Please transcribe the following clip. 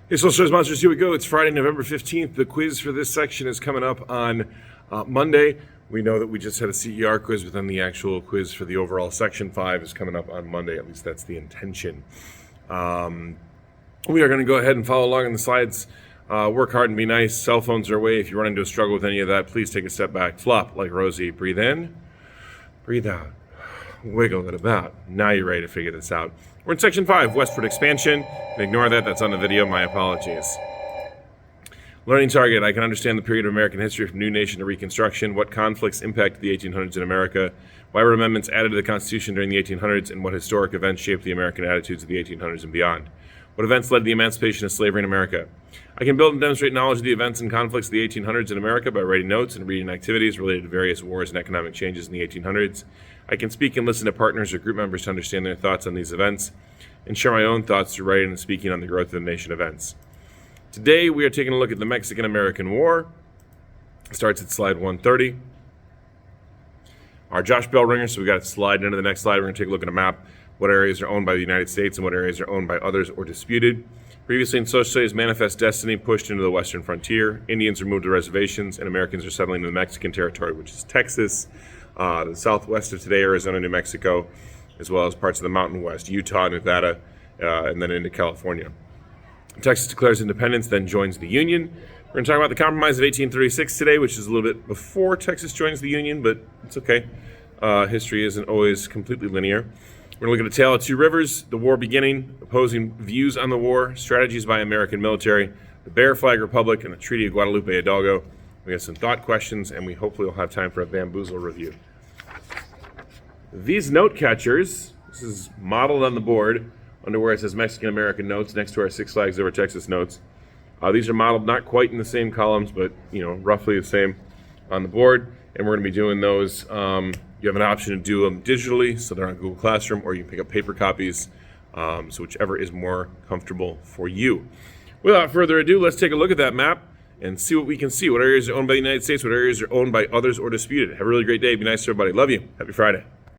Hey, Social Studies Monsters, here we go. It's Friday, November 15th. The quiz for this section is coming up on Monday. We know that we just had a CER quiz, but then the actual quiz for the overall Section 5 is coming up on Monday. At least that's the intention. We are going to go ahead and follow along on the slides. Work hard and be nice. Cell phones are away. If you run into a struggle with any of that, please take a step back. Flop like Rosie. Breathe in. Breathe out. Wiggle it about. Now you're ready to figure this out. We're in Section 5, Westward Expansion. Ignore that. That's on the video. My apologies. Learning target. I can understand the period of American history from new nation to Reconstruction. What conflicts impacted the 1800s in America? Why were amendments added to the Constitution during the 1800s? And what historic events shaped the American attitudes of the 1800s and beyond? What events led to the emancipation of slavery in America? I can build and demonstrate knowledge of the events and conflicts of the 1800s in America by writing notes and reading activities related to various wars and economic changes in the 1800s. I can speak and listen to partners or group members to understand their thoughts on these events and share my own thoughts through writing and speaking on the growth of the nation events. Today, we are taking a look at the Mexican-American War. It starts at slide 130. Our Josh Bell ringer, so we got to slide into the next slide. We're going to take a look at a map. What areas are owned by the United States and what areas are owned by others or disputed. Previously in social studies, manifest destiny pushed into the western frontier. Indians are moved to reservations, and Americans are settling in the Mexican territory, which is Texas, the southwest of today, Arizona, New Mexico, as well as parts of the Mountain West, Utah, Nevada, and then into California. Texas declares independence, then joins the Union. We're going to talk about the Compromise of 1836 today, which is a little bit before Texas joins the Union, but it's okay. History isn't always completely linear. We're going to look at A Tale of Two Rivers, the war beginning, opposing views on the war, strategies by American military, the Bear Flag Republic, and the Treaty of Guadalupe Hidalgo. We have some thought questions, and we hopefully will have time for a bamboozle review. These note catchers, this is modeled on the board under where it says Mexican-American notes next to our Six Flags Over Texas notes. These are modeled not quite in the same columns, but roughly the same on the board, and we're going to be doing those. You have an option to do them digitally, so they're on Google Classroom, or you can pick up paper copies, so whichever is more comfortable for you. Without further ado, let's take a look at that map and see what we can see. What areas are owned by the United States, what areas are owned by others or disputed. Have a really great day. Be nice to everybody. Love you. Happy Friday.